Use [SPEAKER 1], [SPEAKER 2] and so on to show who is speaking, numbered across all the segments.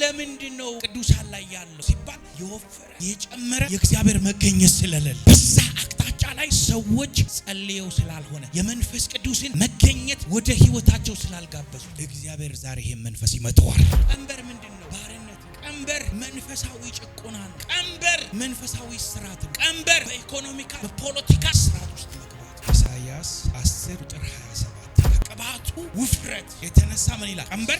[SPEAKER 1] ለምንድነው ቅዱሳን ላይ ያለው ሲባል የወፈረ የጨመረ የእግዚአብሔር መገኘት ስለሌለ በዛ አቅጣጫ ላይ ሰዎች ጸልየው ስላልሆነ የመንፈስ ቅዱስን መገኘት ወደ ህይወታቸው ስላልጋበዙ እግዚአብሔር ዛሬ ይሄን መንፈስ ይመጣዋል። ቀንበር ምንድነው? ባርነት። ቀንበር መንፈሳዊ ጭቆና ነው። ቀንበር መንፈሳዊ ስራት ነው። ቀንበር በኢኮኖሚካ በፖለቲካ ስራት ውስጥ መግባት። ኢሳይያስ 10:27 ከቅባቱ ውፍረት የተነሳ ምን ይላል? ቀንበር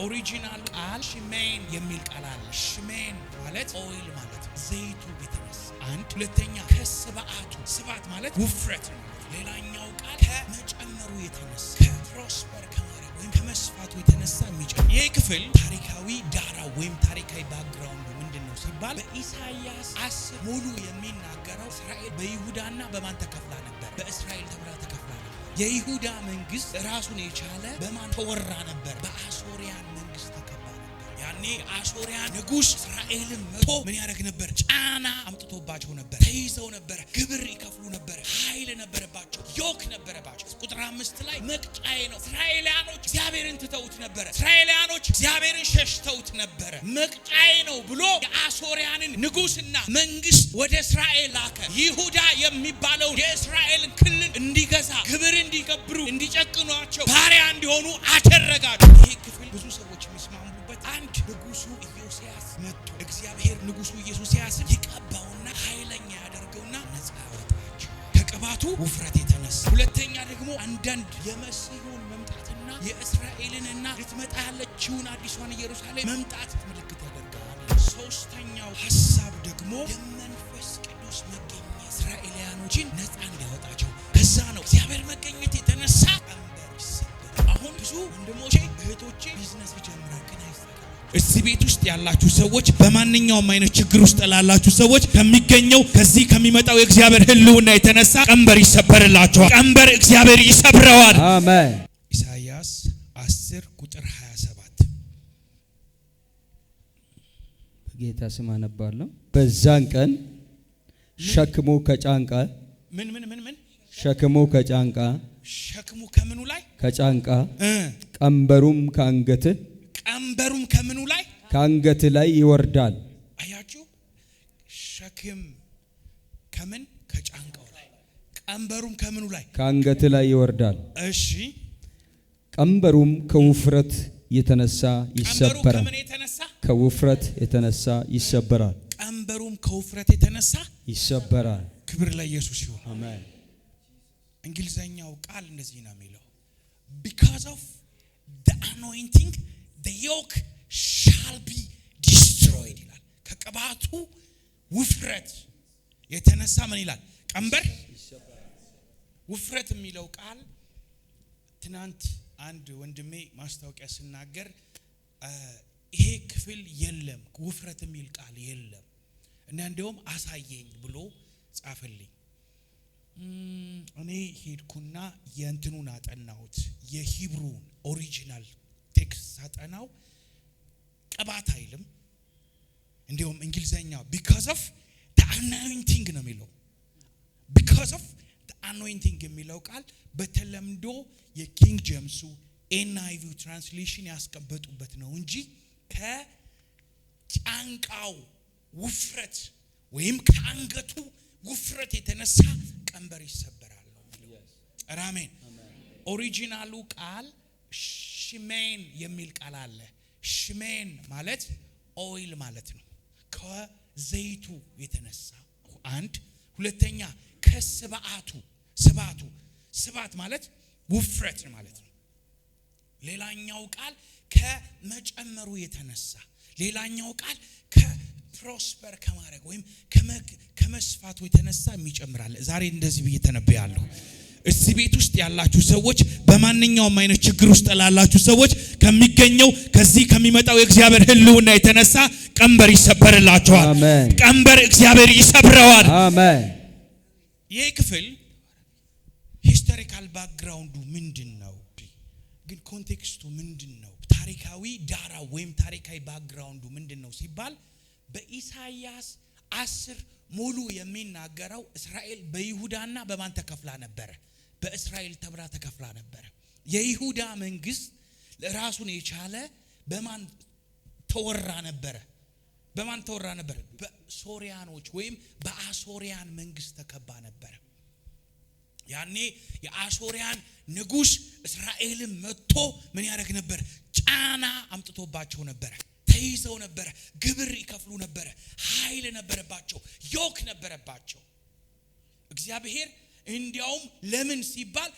[SPEAKER 1] ኦሪጂናል ቃል ሽሜን የሚል ቃል አለ። ሽሜን ማለት ኦይል ማለት ዘይቱ የተነሳ አንድ። ሁለተኛ ከስብዓቱ ስብዓት ማለት ውፍረት ነው። ሌላኛው ቃል ከመጨመሩ የተነሳ ከፕሮስፐር ከማድረግ ወይም ከመስፋቱ የተነሳ የሚጨምር። ይህ ክፍል ታሪካዊ ዳራ ወይም ታሪካዊ ባክግራውንዱ ምንድነው ሲባል በኢሳይያስ 10 ሙሉ የሚናገረው እስራኤል በይሁዳና በማን ተከፍላ ነበር? በእስራኤል ተብላ ተከፍላ ነበር። የይሁዳ መንግስት ራሱን የቻለ በማን ተወራ ነበር? በአሶሪያን መንግስት ተከባ ነበር። ያኔ አሶሪያን ንጉስ እስራኤልን መቶ ምን ያደርግ ነበር? ጫና አምጥቶባቸው ነበር። ተይዘው ነበር። ግብር ይከፍሉ ነበር። ኃይል ነበረባቸው። ዮክ ነበረባቸው። ቁጥር 5 ላይ መቅጫዬ ነው። እስራኤላውያኖች እግዚአብሔርን ትተውት ነበር። እስራኤላውያኖች እግዚአብሔርን ሸሽተውት ነበር። መቅጫዬ ነው ብሎ የአሶሪያንን ንጉስና መንግስት ወደ እስራኤል ላከ። ይሁዳ የሚባለው የእስራኤልን ክልል እንዲገዛ፣ ግብር እንዲገብሩ፣ እንዲጨቅኗቸው፣ ባሪያ እንዲሆኑ አደረጋቸው። ይሄ ክፍል ብዙ ሰዎች የሚስማሙበት አንድ ንጉሱ ኢዮስያስ መጥቶ እግዚአብሔር ንጉሱ ኢዮስያስን ይቀባውና ኃይለኛ ያደርገውና ነፃ ያወጣቸው ከቅባቱ ውፍረት የተነሳ። ሁለተኛ ደግሞ አንዳንድ የመሲሁን መምጣትና የእስራኤልንና ልትመጣ ያለችውን አዲሷን ኢየሩሳሌም መምጣት ምልክት ያደርጋል። ሶስተኛው ሐሳብ ደግሞ የመንፈስ ቅዱስ መገኘት እስራኤላውያኖችን ነፃ እንዲያወጣቸው ከዛ ነው እግዚአብሔር መገኘት የተነሳ ቀንበር ይሰበራል። አሁን ብዙ ወንድሞቼ እህቶቼ ቢዝነስ ይጀምራል ግን አይሳካም። እዚህ ቤት ውስጥ ያላችሁ ሰዎች በማንኛውም አይነት ችግር ውስጥ ላላችሁ ሰዎች ከሚገኘው ከዚህ ከሚመጣው የእግዚአብሔር ሕልውና የተነሳ ቀንበር ይሰበርላችኋል። ቀንበር እግዚአብሔር ይሰብረዋል። አሜን። ኢሳይያስ 10:27
[SPEAKER 2] ጌታ ስም አነባለሁ። በዛን ቀን ሸክሙ ከጫንቃ
[SPEAKER 1] ምን
[SPEAKER 2] ሸክሙ ከጫንቃ
[SPEAKER 1] ሸክሙ ከምኑ ላይ?
[SPEAKER 2] ከጫንቃ ቀንበሩም ከአንገት
[SPEAKER 1] ቀንበሩም ከምኑ ላይ?
[SPEAKER 2] ከአንገት ላይ ይወርዳል።
[SPEAKER 1] አያችሁ፣ ሸክም ከምን? ከጫንቃው ላይ። ቀንበሩም ከምኑ ላይ?
[SPEAKER 2] ከአንገት ላይ ይወርዳል።
[SPEAKER 1] እሺ፣
[SPEAKER 2] ቀንበሩም ከውፍረት የተነሳ ይሰበራል።
[SPEAKER 1] ከምን የተነሳ?
[SPEAKER 2] ከውፍረት የተነሳ ይሰበራል።
[SPEAKER 1] ቀንበሩም ከውፍረት የተነሳ
[SPEAKER 2] ይሰበራል።
[SPEAKER 1] ክብር ለኢየሱስ ይሁን።
[SPEAKER 2] አሜን።
[SPEAKER 1] እንግሊዘኛው ቃል እንደዚህ ነው የሚለው because of the anointing the yoke shall be destroyed ይላል። ከቅባቱ ውፍረት የተነሳ ምን ይላል? ቀንበር ውፍረት የሚለው ቃል ትናንት አንድ ወንድሜ ማስታወቂያ ሲናገር ይሄ ክፍል የለም ውፍረት የሚል ቃል የለም እና እንደውም አሳየኝ ብሎ ጻፈልኝ። እኔ ሄድኩና የእንትኑን አጠናሁት የሂብሩን ኦሪጂናል ቴክስት አጠናው። ቅባት አይልም። እንደውም እንግሊዘኛው because of the anointing ነው የሚለው። because of the anointing የሚለው ቃል በተለምዶ የኪንግ ጄምሱ NIV ትራንስሌሽን ያስቀመጡበት ነው እንጂ ከጫንቃው ውፍረት ወይም ከአንገቱ ውፍረት የተነሳ ቀንበር ይሰበራል ነው የሚለው። አሜን። ኦሪጂናሉ ቃል ሽሜን የሚል ቃል አለ። ሽሜን ማለት ኦይል ማለት ነው። ከዘይቱ የተነሳ አንድ። ሁለተኛ ከስብዓቱ ስብዓት ማለት ውፍረት ማለት ነው። ሌላኛው ቃል ከመጨመሩ የተነሳ፣ ሌላኛው ቃል ከፕሮስፐር ከማድረግ ወይም ከመስፋቱ የተነሳ የሚጨምራል። ዛሬ እንደዚህ ብዬ ተነብያለሁ። እዚህ ቤት ውስጥ ያላችሁ ሰዎች በማንኛውም አይነት ችግር ውስጥ ላላችሁ ሰዎች ከሚገኘው ከዚህ ከሚመጣው የእግዚአብሔር ሕልውና የተነሳ ቀንበር ይሰበርላችኋል። አሜን። ቀንበር እግዚአብሔር ይሰብረዋል። አሜን። ይሄ ክፍል ሂስቶሪካል ባክግራውንዱ ምንድነው? ግን ኮንቴክስቱ ምንድነው? ታሪካዊ ዳራ ወይም ታሪካዊ ባክግራውንዱ ምንድነው ሲባል በኢሳይያስ 10 ሙሉ የሚናገረው እስራኤል በይሁዳና በማን ተከፍላ ነበር? በእስራኤል ተብላ ተከፍላ ነበር። የይሁዳ መንግስት ራሱን የቻለ በማን ተወራ ነበረ። በማን ተወራ ነበር? በሶሪያኖች ወይም በአሶሪያን መንግስት ተከባ ነበር። ያኔ የአሶሪያን ንጉስ እስራኤልን መጥቶ ምን ያደርግ ነበር? ጫና አምጥቶባቸው ነበር። ተይዘው ነበር። ግብር ይከፍሉ ነበር። ኃይል ነበረባቸው። ዮክ ነበረባቸው። እግዚአብሔር እንዲያውም ለምን ሲባል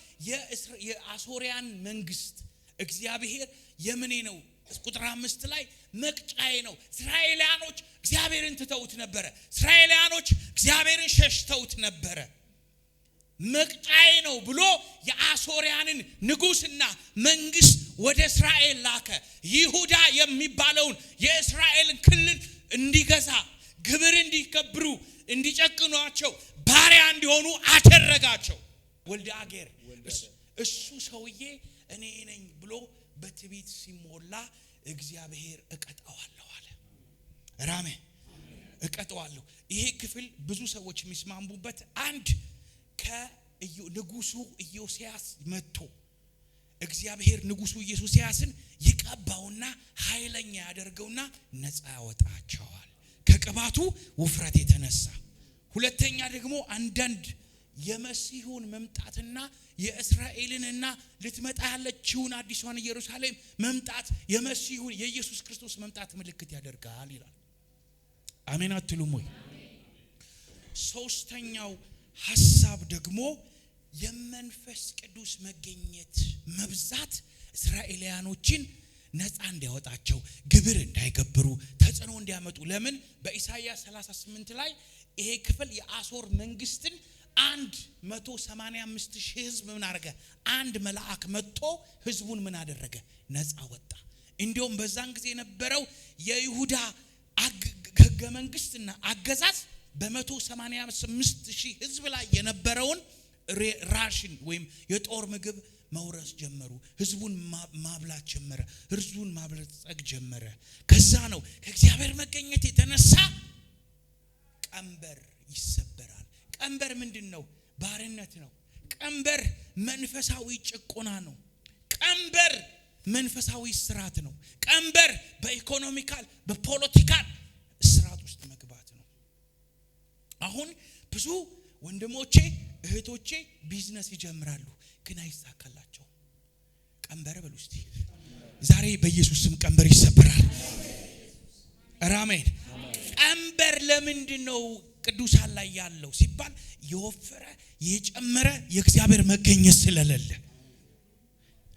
[SPEAKER 1] የአሶሪያን መንግስት እግዚአብሔር የምኔ ነው ቁጥር 5 ላይ መቅጫዬ ነው። እስራኤላውያኖች እግዚአብሔርን ትተውት ነበር። እስራኤላውያኖች እግዚአብሔርን ሸሽተውት ነበር። መቅጫዬ ነው ብሎ የአሶሪያንን ንጉስና መንግስት ወደ እስራኤል ላከ። ይሁዳ የሚባለውን የእስራኤልን ክልል እንዲገዛ፣ ግብር እንዲከብሩ፣ እንዲጨቅኗቸው፣ ባሪያ እንዲሆኑ አደረጋቸው። ወልደ አገር እሱ ሰውዬ እኔ ነኝ ብሎ በትዕቢት ሲሞላ እግዚአብሔር እቀጣዋለሁ አለ። ራሜ እቀጣዋለሁ። ይሄ ክፍል ብዙ ሰዎች የሚስማሙበት አንድ ከንጉሱ ኢዮስያስ መጥቶ እግዚአብሔር ንጉሱ ኢዮስያስን ይቀባውና ኃይለኛ ያደርገውና ነፃ ያወጣቸዋል ከቅባቱ ውፍረት የተነሳ። ሁለተኛ ደግሞ አንዳንድ የመሲሁን መምጣትና የእስራኤልንና ልትመጣ ያለችውን አዲሷን ኢየሩሳሌም መምጣት የመሲሁን የኢየሱስ ክርስቶስ መምጣት ምልክት ያደርጋል ይላል። አሜን አትሉም ወይ? ሶስተኛው ሐሳብ ደግሞ የመንፈስ ቅዱስ መገኘት መብዛት እስራኤላውያኖችን ነፃ እንዲያወጣቸው፣ ግብር እንዳይገብሩ፣ ተጽዕኖ እንዲያመጡ። ለምን በኢሳይያስ 38 ላይ ይሄ ክፍል የአሶር መንግስትን 185,000 ህዝብ ምን አደረገ? አንድ መልአክ መጥቶ ህዝቡን ምን አደረገ? ነፃ ወጣ። እንዲሁም በዛን ጊዜ የነበረው የይሁዳ ህገ መንግስትና አገዛዝ በ185,000 ህዝብ ላይ የነበረውን ራሽን ወይም የጦር ምግብ መውረስ ጀመሩ። ህዝቡን ማብላት ጀመረ። ህዝቡን ማብለጽግ ጀመረ። ከዛ ነው ከእግዚአብሔር መገኘት የተነሳ ቀንበር ይሰበራል። ቀንበር ምንድነው? ባርነት ነው። ቀንበር መንፈሳዊ ጭቆና ነው። ቀንበር መንፈሳዊ ስራት ነው። ቀንበር በኢኮኖሚካል በፖለቲካል ስራት ውስጥ መግባት ነው። አሁን ብዙ ወንድሞቼ እህቶቼ ቢዝነስ ይጀምራሉ፣ ግን አይሳካላቸው። ቀንበር በሉ እስቲ ዛሬ በኢየሱስ ስም ቀንበር ይሰበራል። አሜን። ቀንበር ለምንድነው ቅዱሳን ላይ ያለው ሲባል የወፈረ የጨመረ የእግዚአብሔር መገኘት ስለሌለ፣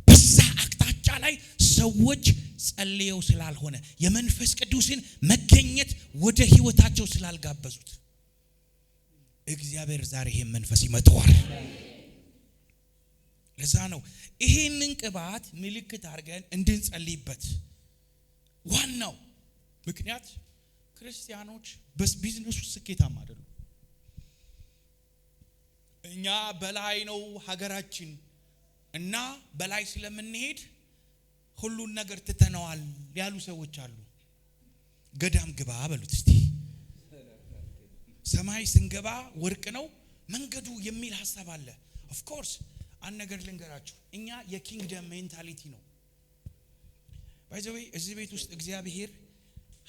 [SPEAKER 1] በዛ አቅጣጫ ላይ ሰዎች ጸልየው ስላልሆነ፣ የመንፈስ ቅዱስን መገኘት ወደ ህይወታቸው ስላልጋበዙት እግዚአብሔር ዛሬ ይሄን መንፈስ ይመጣዋል። ለዛ ነው ይሄንን ቅባት ምልክት አድርገን እንድንጸልይበት ዋናው ምክንያት ክርስቲያኖች በቢዝነሱ ስኬታማ አይደሉም። እኛ በላይ ነው ሀገራችን እና በላይ ስለምንሄድ ሁሉን ነገር ትተነዋል ያሉ ሰዎች አሉ። ገዳም ግባ በሉት እስቲ። ሰማይ ስንገባ ወርቅ ነው መንገዱ የሚል ሐሳብ አለ። ኦፍ ኮርስ አንድ ነገር ልንገራችሁ፣ እኛ የኪንግደም ሜንታሊቲ ነው። ባይ ዘ ዌይ እዚህ ቤት ውስጥ እግዚአብሔር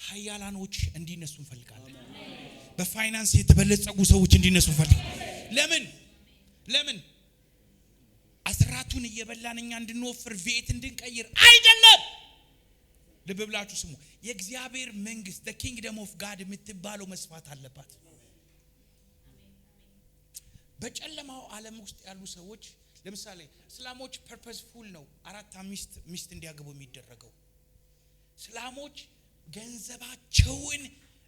[SPEAKER 1] ኃያላኖች እንዲነሱ እንፈልጋለን። በፋይናንስ የተበለጸጉ ሰዎች እንዲነሱ እንፈልጋለን። ለምን አስራቱን እየበላን እኛ እንድንወፍር ቤት እንድንቀይር አይደለም። ልብ ብላችሁ ስሙ። የእግዚአብሔር መንግስት the kingdom of God የምትባለው መስፋት አለባት። በጨለማው ዓለም ውስጥ ያሉ ሰዎች ለምሳሌ እስላሞች ፐርፐስፉል ነው 4-5 ሚስት እንዲያገቡ የሚደረገው። እስላሞች ገንዘባቸውን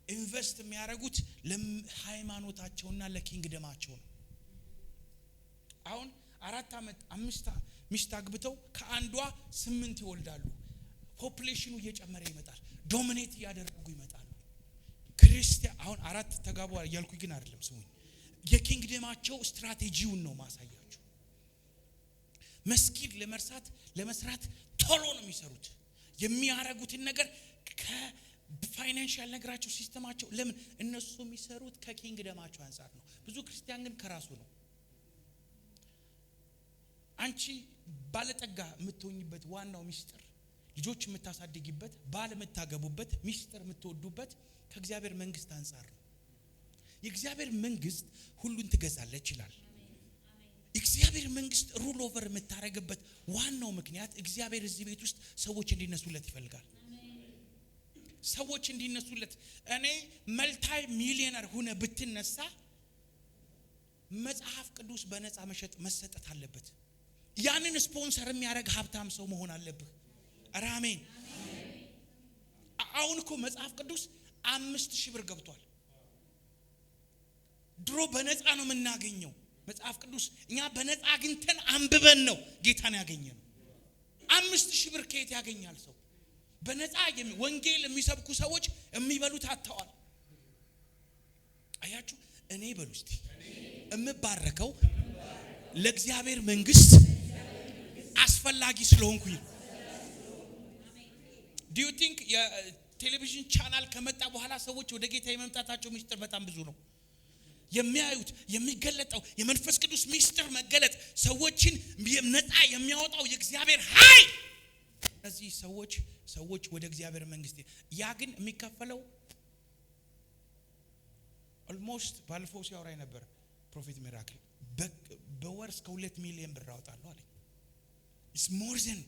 [SPEAKER 1] ኢንቨስት የሚያደርጉት ለሃይማኖታቸውና ለኪንግደማቸው ነው። አሁን 4 ዓመት 5 ሚስት አግብተው ከአንዷ 8 ይወልዳሉ። ፖፑሌሽኑ እየጨመረ ይመጣል። ዶሚኔት ያደርጉ ይመጣሉ። ክርስቲያን አሁን 4 ተጋቡ እያልኩኝ ግን አይደለም። ስሙኝ፣ የኪንግደማቸው ስትራቴጂውን ነው ማሳያችሁ። መስጊድ ለመስራት ቶሎ ነው የሚሰሩት። የሚያረጉትን ነገር ከፋይናንሻል ነገራቸው ሲስተማቸው ለምን እነሱ የሚሰሩት ከኪንግደማቸው አንፃር ነው። ብዙ ክርስቲያን ግን ከራሱ ነው። አንቺ ባለጠጋ የምትሆኝበት ዋናው ሚስጥር ልጆች የምታሳድጊበት፣ ባል የምታገቡበት፣ ሚስጥር የምትወዱበት ከእግዚአብሔር መንግስት አንፃር ነው። የእግዚአብሔር መንግስት ሁሉን ትገዛለች ይላል። እግዚአብሔር መንግስት ሩል ኦቨር የምታረግበት ዋናው ምክንያት እግዚአብሔር እዚህ ቤት ውስጥ ሰዎች እንዲነሱለት ይፈልጋል። ሰዎች እንዲነሱለት። እኔ መልታይ ሚሊዮነር ሆነ ብትነሳ መጽሐፍ ቅዱስ በነፃ መሰጠት አለበት። ያንን ስፖንሰር የሚያደርግ ሀብታም ሰው መሆን አለብህ። አሜን። አሁን እኮ መጽሐፍ ቅዱስ 5000 ብር ገብቷል። ድሮ በነፃ ነው የምናገኘው መጽሐፍ ቅዱስ። እኛ በነፃ አግኝተን አንብበን ነው ጌታን ያገኘነው። 5000 ብር ከየት ያገኛል ሰው? በነፃ ወንጌል የሚሰብኩ ሰዎች የሚበሉት አጥተዋል። አያችሁ፣ እኔ በሉ እስቲ እምባረከው ለእግዚአብሔር መንግስት አስፈላጊ ስለሆንኩኝ። do you think የቴሌቪዥን ቻናል ከመጣ በኋላ ሰዎች ወደ ጌታ የመምጣታቸው ሚስጥር በጣም ብዙ ነው። የሚያዩት የሚገለጠው የመንፈስ ቅዱስ ሚስጥር መገለጥ ሰዎችን ነፃ የሚያወጣው የእግዚአብሔር ኃይል። እነዚህ ሰዎች ወደ እግዚአብሔር መንግስት ያ ግን የሚከፈለው ኦልሞስት ባለፈው ሲያወራ ነበር ፕሮፌት ሚራክል በወር እስከ 2 ሚሊዮን ብር አወጣለሁ አለ። ኢትስ ሞር ዘን።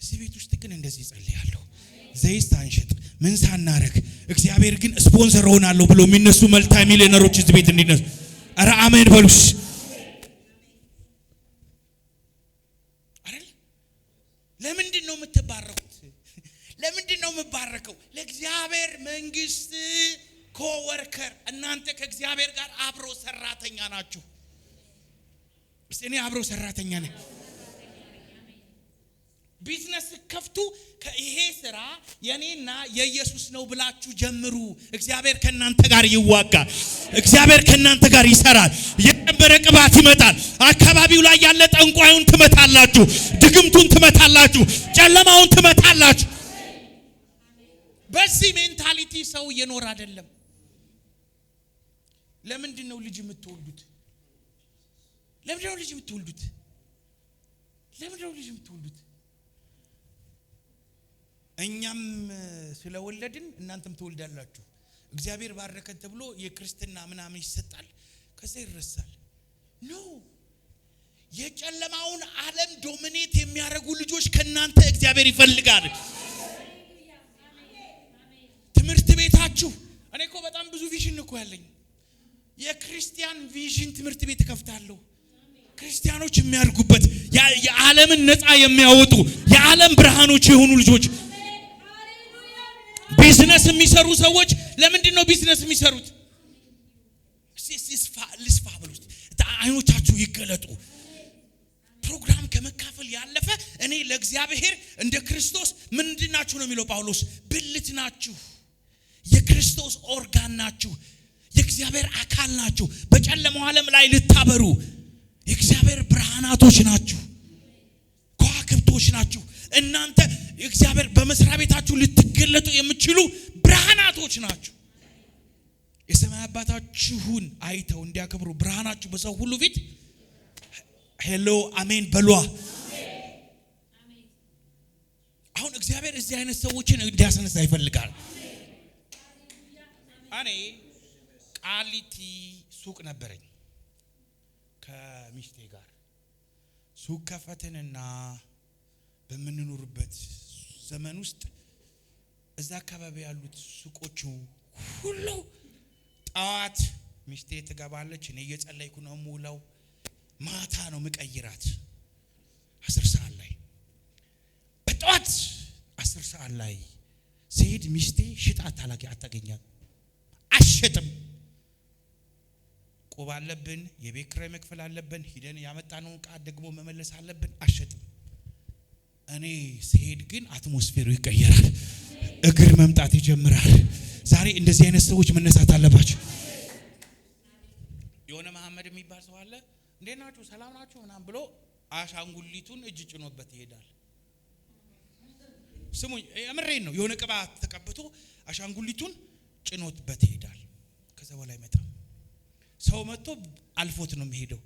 [SPEAKER 1] እዚህ ቤት ውስጥ ግን እንደዚህ ጸልያለሁ። ዘይት ሳንሸጥ ምን ሳናረግ እግዚአብሔር ግን ስፖንሰር ሆናለሁ ብሎ የሚነሱ መልታይ ሚሊዮነሮች እዚህ ቤት እንዲነሱ። አረ አሜን በሉስ። አይደል? ለምንድን ነው የምትባረኩት? ለምንድን ነው የምባረከው? ለእግዚአብሔር መንግስት ኮወርከር። እናንተ ከእግዚአብሔር ጋር አብሮ ሰራተኛ ናችሁ። እኔ አብሮ ሰራተኛ ነኝ። ቢዝነስ ከፍቱ ይሄ ስራ የኔና የኢየሱስ ነው ብላችሁ ጀምሩ። እግዚአብሔር ከናንተ ጋር ይዋጋል። እግዚአብሔር ከናንተ ጋር ይሰራል። የቀበረ ቅባት ይመጣል። አካባቢው ላይ ያለ ጠንቋዩን ትመታላችሁ፣ ድግምቱን ትመታላችሁ፣ ጨለማውን ትመታላችሁ። በዚህ ሜንታሊቲ ሰው እየኖር አይደለም። ለምንድን ነው ልጅ የምትወልዱት? ለምንድን ነው ልጅ የምትወልዱት? ለምንድን ነው ልጅ የምትወልዱት? እኛም ስለወለድን እናንተም ትወልዳላችሁ። እግዚአብሔር ባረከን ተብሎ የክርስትና ምናምን ይሰጣል፣ ከዛ ይረሳል። ኖ የጨለማውን ዓለም ዶሚኔት የሚያደርጉ ልጆች ከናንተ እግዚአብሔር ይፈልጋል። ትምህርት ቤታችሁ እኔ እኮ በጣም ብዙ ቪዥን እኮ ያለኝ የክርስቲያን ቪዥን ትምህርት ቤት ከፍታለሁ። ክርስቲያኖች የሚያድጉበት የዓለምን ነፃ የሚያወጡ የዓለም ብርሃኖች የሆኑ ልጆች። ቢዝነስ የሚሰሩ ሰዎች ለምንድን ነው ቢዝነስ የሚሰሩት? ልስፋ ብሎ አይኖቻችሁ ይገለጡ። ፕሮግራም ከመካፈል ያለፈ እኔ ለእግዚአብሔር እንደ ክርስቶስ ምንድናችሁ ነው የሚለው ጳውሎስ። ብልት ናችሁ፣ የክርስቶስ ኦርጋን ናችሁ፣ የእግዚአብሔር አካል ናችሁ። በጨለማው ዓለም ላይ ልታበሩ የእግዚአብሔር ብርሃናቶች ናችሁ፣ ከዋክብቶች ናችሁ። እናንተ የእግዚአብሔር በመስሪያ ቤታችሁ ልትገለጡ የምትችሉ ብርሃናቶች ናችሁ። የሰማይ አባታችሁን አይተው እንዲያከብሩ ብርሃናችሁ በሰው ሁሉ ፊት ሄሎ አሜን በሏ። አሁን እግዚአብሔር እዚህ አይነት ሰዎችን እንዲያስነሳ ይፈልጋል። እኔ ቃሊቲ ሱቅ ነበረኝ ከሚስቴ ጋር ሱቅ ከፈትንና በምንኖርበት ዘመን ውስጥ እዛ አካባቢ ያሉት ሱቆቹ ሁሉ ጣዋት ሚስቴ ትገባለች፣ እኔ እየጸለይኩ ነው የምውለው። ማታ ነው ምቀይራት 10 ሰዓት ላይ። በጣዋት 10 ሰዓት ላይ ሲሄድ ሚስቴ ሽጣ አታገኛም፣ አሸጥም። ቆብ አለብን፣ የቤት ኪራይ መክፈል አለብን፣ ሂደን ያመጣነውን ዕቃ ደግሞ መመለስ አለብን፣ አሸጥም። እኔ ሲሄድ ግን አትሞስፌሩ ይቀየራል፣ እግር መምጣት ይጀምራል። ዛሬ እንደዚህ አይነት ሰዎች መነሳት አለባቸው። የሆነ መሐመድ የሚባል ሰው አለ። እንዴት ናችሁ ሰላም ናችሁ ምናምን ብሎ አሻንጉሊቱን እጅ ጭኖበት ይሄዳል። ስሙኝ የምሬን ነው። የሆነ ቅባት ተቀብቶ አሻንጉሊቱን ጭኖበት ይሄዳል። ከዛ በላይ መጣ ሰው መጥቶ አልፎት ነው የሚሄደው።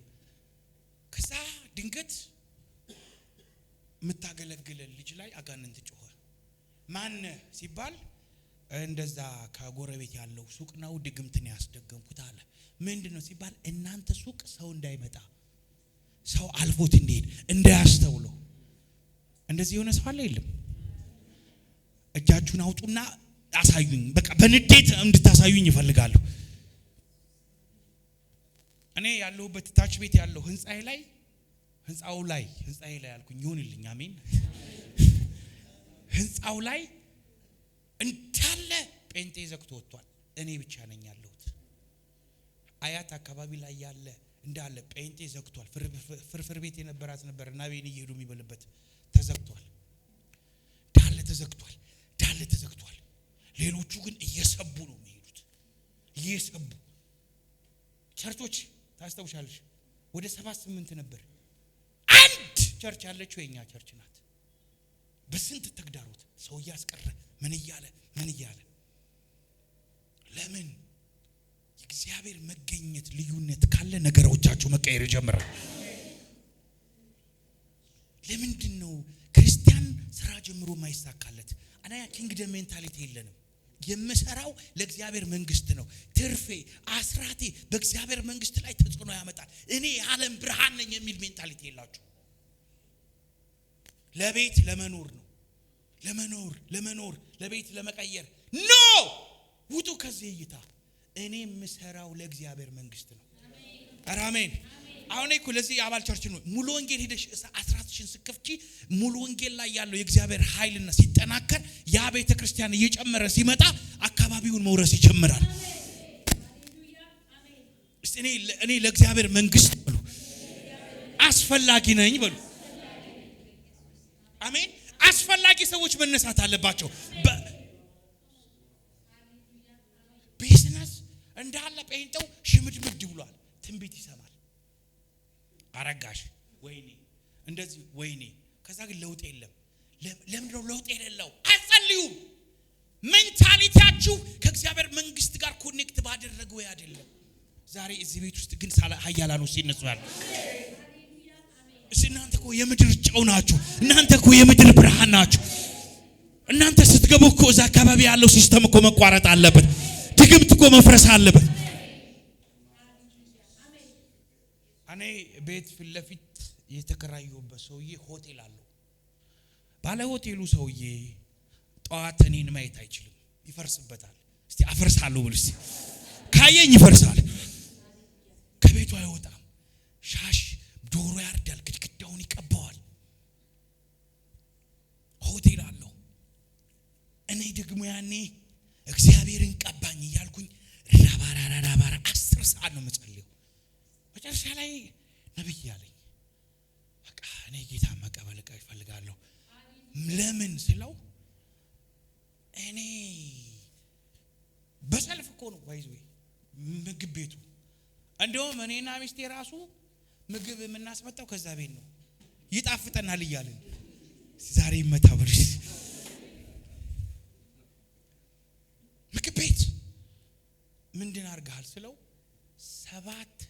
[SPEAKER 1] ከዛ ድንገት የምታገለግል ልጅ ላይ አጋንንት ጮኸ። ማን ሲባል እንደዛ ከጎረቤት ያለው ሱቅ ነው ድግምትን ያስደገምኩት አለ። ምንድነው ሲባል እናንተ ሱቅ ሰው እንዳይመጣ ሰው አልፎት እንዲሄድ እንዳያስተውሉ እንደዚህ የሆነ ሰው አለ የለም? እጃችሁን አውጡና አሳዩኝ። በቃ በንዴት እንድታሳዩኝ ይፈልጋሉ። እኔ ያለሁበት ታች ቤት ያለው ህንጻዬ ላይ ያልኩኝ ይሁንልኝ አሜን። ህንጻው ላይ እንዳለ ጴንጤ ዘግቶ ወጥቷል። እኔ ብቻ ነኝ ያለሁት። አያት አካባቢ ላይ ያለ እንዳለ ጴንጤ ዘግቷል። ፍርፍር ቤት የነበራት ነበርና ቤን እየሄዱ የሚበልበት ተዘግቷል። ዳለ ተዘግቷል። ሌሎቹ ግን እየሰቡ ነው የሚሄዱት። እየሰቡ ቸርቾች ታስተውሻለሽ ወደ 7-8 ነበር። አንድ ቸርች ያለችው የኛ ቸርች ናት። በስንት ተግዳሮት ሰው ያስቀረ ምን እያለ ለምን የእግዚአብሔር መገኘት ልዩነት ካለ ነገሮቻችሁ መቀየር ይጀምራል። ለምንድን ነው ክርስቲያን ስራ ጀምሮ ማይሳካለት? አና ኪንግደም ሜንታሊቲ የለንም። የምሰራው ለእግዚአብሔር መንግስት ነው። ትርፌ አስራቴ በእግዚአብሔር መንግስት ላይ ተጽዕኖ ያመጣል። እኔ የዓለም ብርሃን ነኝ የሚል ሜንታሊቲ የላችሁ። ለቤት ለመኖር ነው። ለመኖር ለቤት ለመቀየር ኖ ውጡ ከዚህ እይታ። እኔ የምሰራው ለእግዚአብሔር መንግስት ነው። አሜን። አሁን እኮ ለዚህ አባል ቸርች ነው ሙሉ ወንጌል ሄደሽ አስራትሽን ስከፍቺ ሙሉ ወንጌል ላይ ያለው የእግዚአብሔር ኃይልና ሲጠናከር ያ ቤተ ክርስቲያን እየጨመረ ሲመጣ አካባቢውን መውረስ ይጀምራል። እኔ ለእግዚአብሔር መንግስት በሉ አስፈላጊ ነኝ በሉ። አሜን። አስፈላጊ ሰዎች መነሳት አለባቸው። ቢዝነስ እንዳለ ጴንጤው ሽምድምድ ብሏል። ትንቢት ይሰማል። አረጋሽ ወይኔ እንደዚህ ወይኔ። ከዛ ግን ለውጥ የለም። ለምንድነው ለውጥ የሌለው? አጸልዩ። ሜንታሊቲያችሁ ከእግዚአብሔር መንግስት ጋር ኮኔክት ባደረገው አይደለም። ዛሬ እዚህ ቤት ውስጥ ግን ኃያላኖች ሲነሱ ያለ እናንተ እኮ የምድር ጨው ናችሁ። እናንተ እኮ የምድር ብርሃን ናችሁ። እናንተ ስትገቡ እኮ እዛ አካባቢ ያለው ሲስተም እኮ መቋረጥ አለበት። ድግምት እኮ መፍረስ አለበት። እኔ ቤት ፊት ለፊት የተከራየሁበት ሰውዬ ሆቴል አለው። ባለ ሆቴሉ ሰውዬ ጠዋት እኔን ማየት አይችልም፣ ይፈርስበታል። እስቲ አፈርሳለሁ ብሎ እስቲ ካየኝ ይፈርሳል። ከቤቱ አይወጣም። ሻሽ ዶሮ ያርዳል፣ ግድግዳውን ይቀባዋል። ሆቴል አለው። እኔ ደግሞ ያኔ እግዚአብሔርን ቀባኝ እያልኩኝ ራባራ 10 ሰዓት ነው የምጸልየው። መጨረሻ ላይ ነብይ ያለኝ በቃ እኔ ጌታ መቀበል እፈልጋለሁ። ለምን ስለው እኔ በሰልፍ እኮ ነው ባይዘው ምግብ ቤቱ እንደውም እኔና ሚስቴ ራሱ ምግብ የምናስመጣው ከዛ ቤት ነው። ይጣፍጠናል እያልን ዛሬ መታበርሽ ምግብ ቤት ምንድን አድርገሃል ስለው 7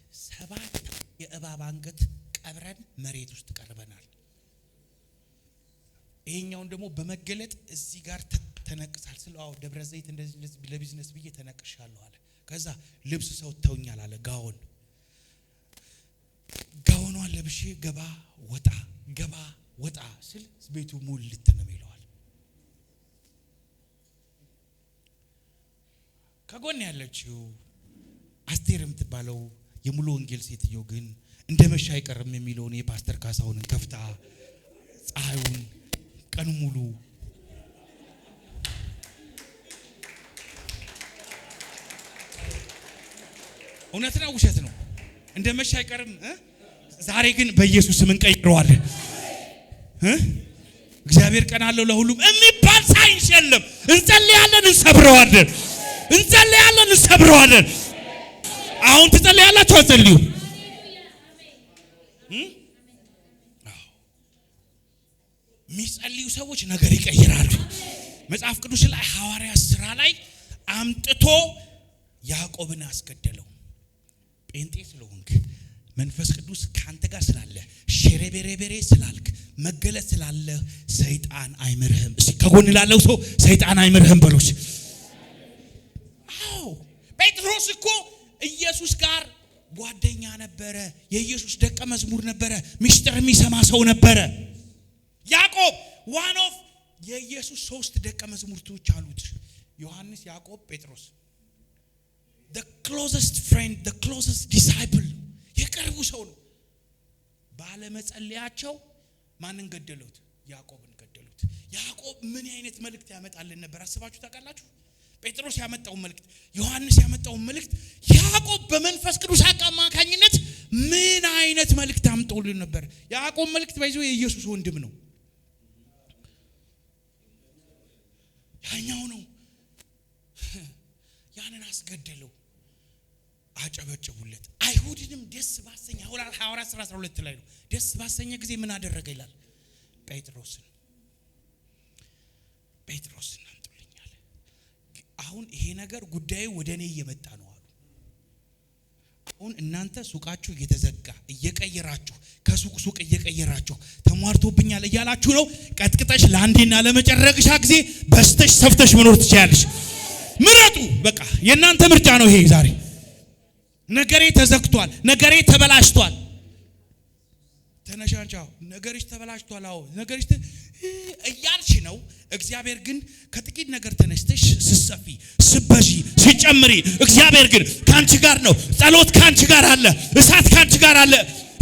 [SPEAKER 1] የእባብ አንገት ቀብረን መሬት ውስጥ ቀርበናል። ይሄኛውን ደግሞ በመገለጥ እዚህ ጋር ተነቅሳል ስለው አዎ ደብረ ዘይት እንደዚህ ለቢዝነስ ብዬ ተነቅሻለሁ አለ። ከዛ ልብስ ሰው ተውኛል አለ። ጋውኗን ለብሼ ገባ ወጣ ስል ቤቱ ሙልት ነው ይለዋል። ከጎን ያለችው አስቴር የምትባለው የሙሉ ወንጌል ሴትዮ ግን እንደ መሻ አይቀርም የሚለውን የፓስተር ካሳሁንን ከፍታ ፀሐዩን ቀን ሙሉ እውነት ነው ውሸት ነው እንደ መሻ አይቀርም። ዛሬ ግን በኢየሱስ ስም እንቀይረዋለን። እግዚአብሔር ቀን አለው ለሁሉም የሚባል ሳይንስ የለም። እንጸልያለን፣ እንሰብረዋለን። አሁን ትጸልያላችሁ አትጸልዩ? የሚጸልዩ ሰዎች ነገር ይቀይራሉ። መጽሐፍ ቅዱስ ላይ ሐዋርያት ሥራ ላይ አምጥቶ ያዕቆብን አስገደለው። ጴንጤ ስለሆንክ መንፈስ ቅዱስ ካንተ ጋር ስላለ ሸሬቤሬቤሬ ስላልክ መገለጥ ስላለ ሰይጣን አይምርህም። እስቲ ከጎን ላለው ሰው ሰይጣን አይምርህም በሉት። አዎ ጴጥሮስ እኮ ኢየሱስ ጋር ጓደኛ ነበረ፣ የኢየሱስ ደቀ መዝሙር ነበረ፣ ምስጢር የሚሰማ ሰው ነበረ። ያዕቆብ ዋን ኦፍ የኢየሱስ 3 ደቀ መዛሙርቶች አሉት፣ ዮሐንስ፣ ያዕቆብ፣ ጴጥሮስ። the closest friend, the closest disciple፣ የቅርቡ ሰው ነው። ባለመጸለያቸው ማንን ገደሉት? ያዕቆብን ገደሉት። ያዕቆብ ምን አይነት መልእክት ያመጣልን ነበር አስባችሁ ታውቃላችሁ? ጴጥሮስ ያመጣው መልእክት፣ ዮሐንስ ያመጣው መልእክት፣ ያዕቆብ በመንፈስ ቅዱስ አማካኝነት ምን አይነት መልእክት አምጦልን ነበር? ያዕቆብ መልእክት ባይዞ የኢየሱስ ወንድም ነው። ያኛው ነው። ያንን አስገደለው። አጨበጨቡለት። አይሁድንም ደስ ባሰኘ ሐዋርያት 12 ላይ ነው። ደስ ባሰኘ ጊዜ ምን አደረገ ይላል? ጴጥሮስን አምጡልኛል። አሁን ይሄ ነገር ጉዳዩ ወደኔ እየመጣ ነው አሉ። አሁን እናንተ ሱቃችሁ እየተዘጋ እየቀየራችሁ ከሱቅ ሱቅ እየቀየራችሁ ተሟርቶብኛል እያላችሁ ነው። ቀጥቅጠሽ ለአንዴና ለመጨረሻ ጊዜ በስተሽ ሰፍተሽ መኖር ትችያለሽ። ምረጡ። በቃ የእናንተ ምርጫ ነው ይሄ ዛሬ። ነገሬ ተዘግቷል፣ ነገሬ ተበላሽቷል። ተነሻንቻው ነገርሽ ተበላሽቷል። አዎ ነገርሽ እያልሽ ነው። እግዚአብሔር ግን ከጥቂት ነገር ተነስተሽ ስሰፊ ስበጂ ሲጨምሪ እግዚአብሔር ግን ካንቺ ጋር ነው። ጸሎት ካንቺ ጋር አለ። እሳት ካንቺ ጋር አለ።